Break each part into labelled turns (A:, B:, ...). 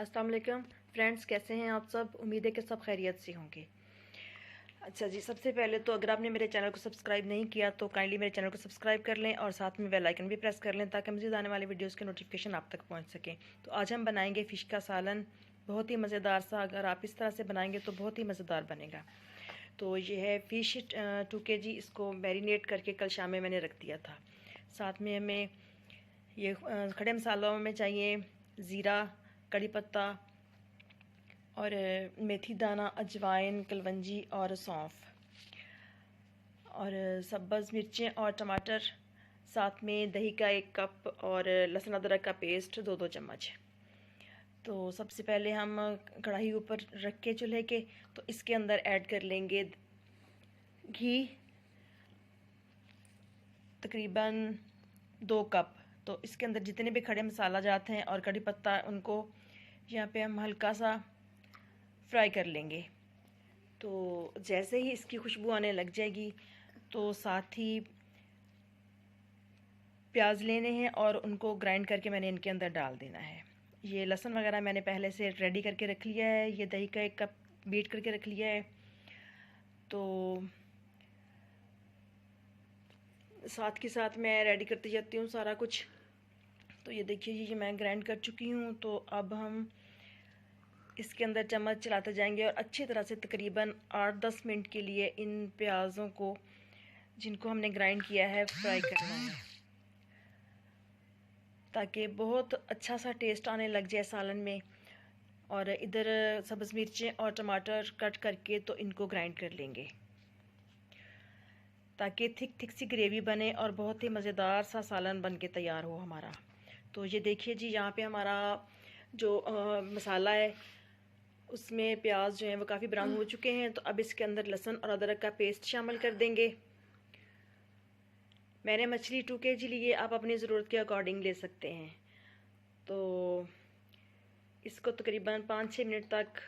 A: अस्सलाम वालेकुम फ्रेंड्स, कैसे हैं आप सब। उम्मीद है कि सब खैरियत से होंगे। अच्छा जी, सबसे पहले तो अगर आपने मेरे चैनल को सब्सक्राइब नहीं किया तो काइंडली मेरे चैनल को सब्सक्राइब कर लें और साथ में बेल आइकन भी प्रेस कर लें ताकि मज़ीद आने वाली वीडियोस के नोटिफिकेशन आप तक पहुंच सकें। तो आज हम बनाएंगे फ़िश का सालन, बहुत ही मज़ेदार सा। अगर आप इस तरह से बनाएंगे तो बहुत ही मज़ेदार बनेगा। तो ये है फ़िश 2 kg। इसको मैरिनेट करके कल शाम में मैंने रख दिया था। साथ में हमें ये खड़े मसालों में चाहिए ज़ीरा, कड़ी पत्ता और मेथी दाना, अजवाइन, कलवंजी और सौंफ और सब्ज़ मिर्चें और टमाटर। साथ में दही का 1 कप और लहसुन अदरक का पेस्ट 2-2 चम्मच। तो सबसे पहले हम कढ़ाई ऊपर रख के चूल्हे के, तो इसके अंदर ऐड कर लेंगे घी, तकरीबन 2 कप। तो इसके अंदर जितने भी खड़े मसाला जाते हैं और कड़ी पत्ता, उनको यहाँ पे हम हल्का सा फ्राई कर लेंगे। तो जैसे ही इसकी खुशबू आने लग जाएगी तो साथ ही प्याज लेने हैं और उनको ग्राइंड करके मैंने इनके अंदर डाल देना है। ये लहसुन वगैरह मैंने पहले से रेडी करके रख लिया है। ये दही का 1 कप बीट करके रख लिया है। तो साथ के साथ मैं रेडी करती जाती हूँ सारा कुछ। तो ये देखिए, ये मैं ग्राइंड कर चुकी हूँ। तो अब हम इसके अंदर चम्मच चलाते जाएंगे और अच्छी तरह से तकरीबन 8-10 मिनट के लिए इन प्याज़ों को, जिनको हमने ग्राइंड किया है, फ्राई करना है ताकि बहुत अच्छा सा टेस्ट आने लग जाए सालन में। और इधर सब्ज़ मिर्चें और टमाटर कट करके तो इनको ग्राइंड कर लेंगे ताकि थिक थिक सी ग्रेवी बने और बहुत ही मज़ेदार सा सालन बन के तैयार हो हमारा। तो ये देखिए जी, यहाँ पे हमारा जो मसाला है उसमें प्याज जो है वो काफ़ी ब्राउन हो चुके हैं। तो अब इसके अंदर लहसुन और अदरक का पेस्ट शामिल कर देंगे। मैंने मछली 2 kg ली है, आप अपनी ज़रूरत के अकॉर्डिंग ले सकते हैं। तो इसको तकरीबन 5-6 मिनट तक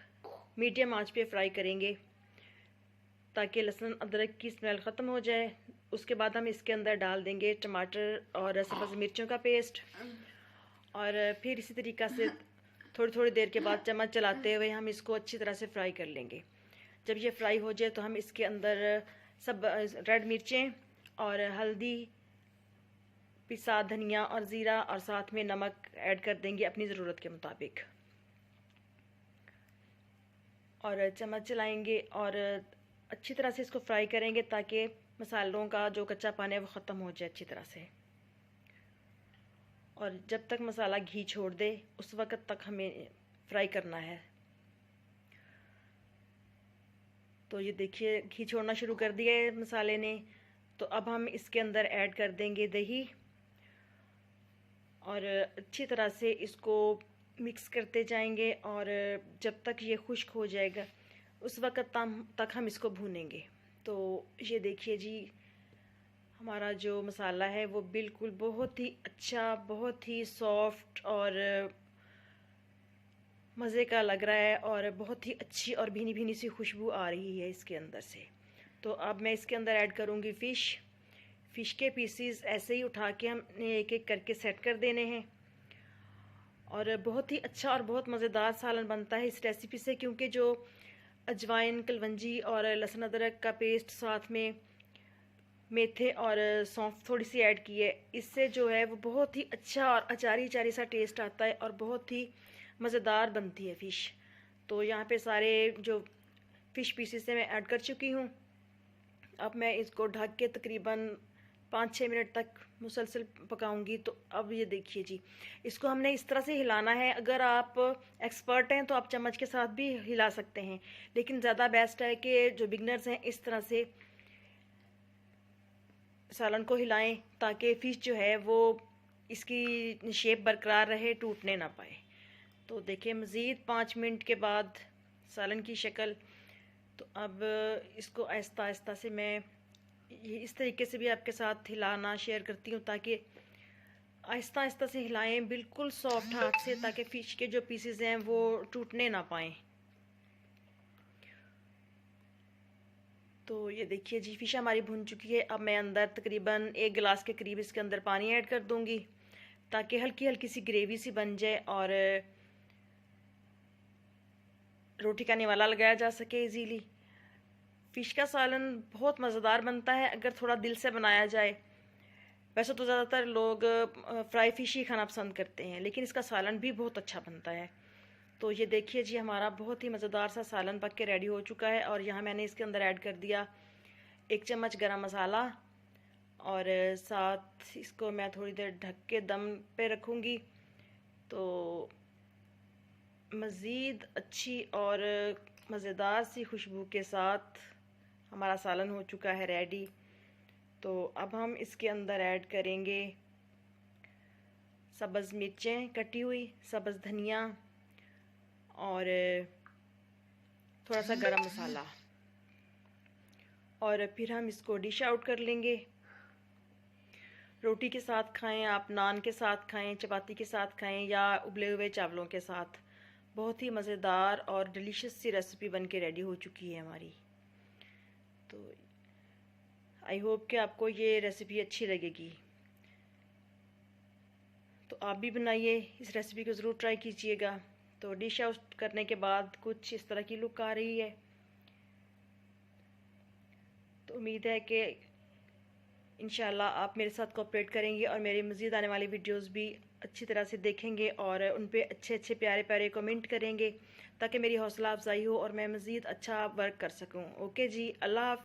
A: मीडियम आंच पे फ्राई करेंगे ताकि लहसुन अदरक की स्मेल ख़त्म हो जाए। उसके बाद हम इसके अंदर डाल देंगे टमाटर और सब्ज़ मिर्चों का पेस्ट और फिर इसी तरीक़ा से थोड़ी थोड़ी देर के बाद चम्मच चलाते हुए हम इसको अच्छी तरह से फ्राई कर लेंगे। जब ये फ्राई हो जाए तो हम इसके अंदर सब रेड मिर्चें और हल्दी, पिसा धनिया और ज़ीरा और साथ में नमक ऐड कर देंगे अपनी ज़रूरत के मुताबिक और चम्मच चलाएंगे और अच्छी तरह से इसको फ्राई करेंगे ताकि मसालों का जो कच्चापन है वो ख़त्म हो जाए अच्छी तरह से। और जब तक मसाला घी छोड़ दे उस वक़्त तक हमें फ्राई करना है। तो ये देखिए, घी छोड़ना शुरू कर दिया है मसाले ने। तो अब हम इसके अंदर ऐड कर देंगे दही और अच्छी तरह से इसको मिक्स करते जाएंगे और जब तक ये खुश्क हो जाएगा उस वक़्त तक हम इसको भूनेंगे। तो ये देखिए जी, हमारा जो मसाला है वो बिल्कुल बहुत ही अच्छा, बहुत ही सॉफ्ट और मज़े का लग रहा है और बहुत ही अच्छी और भीनी भीनी सी खुशबू आ रही है इसके अंदर से। तो अब मैं इसके अंदर ऐड करूँगी फ़िश के पीसीस ऐसे ही उठा के हमने एक एक करके सेट कर देने हैं और बहुत ही अच्छा और बहुत मज़ेदार सालन बनता है इस रेसिपी से, क्योंकि जो अजवाइन, कलवंजी और लहसुन अदरक का पेस्ट, साथ में मेथे और सौंफ थोड़ी सी ऐड की है, इससे जो है वो बहुत ही अच्छा और अचारी अचारी सा टेस्ट आता है और बहुत ही मज़ेदार बनती है फ़िश। तो यहाँ पे सारे जो फ़िश पीसेस से मैं ऐड कर चुकी हूँ। अब मैं इसको ढक के तकरीबन 5-6 मिनट तक मुसलसल पकाऊंगी। तो अब ये देखिए जी, इसको हमने इस तरह से हिलाना है। अगर आप एक्सपर्ट हैं तो आप चम्मच के साथ भी हिला सकते हैं, लेकिन ज़्यादा बेस्ट है कि जो बिगनर्स हैं इस तरह से सालन को हिलाएं ताकि फ़िश जो है वो इसकी शेप बरकरार रहे, टूटने ना पाए। तो देखिए, मज़ीद 5 मिनट के बाद सालन की शक्ल। तो अब इसको आहिस्ता आहिस्ता से मैं ये इस तरीके से भी आपके साथ हिलाना शेयर करती हूँ ताकि आहिस्ता आहिस्ता से हिलाएं बिल्कुल सॉफ्ट हाथ से, ताकि फ़िश के जो पीसेस हैं वो टूटने ना पाएँ। तो ये देखिए जी, फ़िश हमारी भुन चुकी है। अब मैं अंदर तकरीबन 1 गिलास के करीब इसके अंदर पानी ऐड कर दूँगी ताकि हल्की हल्की सी ग्रेवी सी बन जाए और रोटी का निवाला लगाया जा सके इजीली। फ़िश का सालन बहुत मज़ेदार बनता है अगर थोड़ा दिल से बनाया जाए। वैसे तो ज़्यादातर लोग फ्राई फ़िश ही खाना पसंद करते हैं, लेकिन इसका सालन भी बहुत अच्छा बनता है। तो ये देखिए जी, हमारा बहुत ही मज़ेदार सा सालन पक के रेडी हो चुका है। और यहाँ मैंने इसके अंदर ऐड कर दिया 1 चम्मच गरम मसाला, और साथ इसको मैं थोड़ी देर ढक के दम पे रखूँगी। तो मज़ीद अच्छी और मज़ेदार सी खुशबू के साथ हमारा सालन हो चुका है रेडी। तो अब हम इसके अंदर ऐड करेंगे सब्ज़ मिर्चें कटी हुई, सब्ज़ धनिया और थोड़ा सा गरम मसाला, और फिर हम इसको डिश आउट कर लेंगे। रोटी के साथ खाएं आप, नान के साथ खाएं, चपाती के साथ खाएं, या उबले हुए चावलों के साथ। बहुत ही मज़ेदार और डिलीशियस सी रेसिपी बन के रेडी हो चुकी है हमारी। तो आई होप कि आपको ये रेसिपी अच्छी लगेगी। तो आप भी बनाइए, इस रेसिपी को ज़रूर ट्राई कीजिएगा। तो डिश आउट करने के बाद कुछ इस तरह की लुक आ रही है। तो उम्मीद है कि इंशाल्लाह आप मेरे साथ कोऑपरेट करेंगे और मेरे मज़ीद आने वाली वीडियोस भी अच्छी तरह से देखेंगे और उन पे अच्छे अच्छे प्यारे प्यारे कमेंट करेंगे, ताकि मेरी हौसला अफजाई हो और मैं मज़ीद अच्छा वर्क कर सकूं। ओके जी, अल्लाह हाफ़िज़।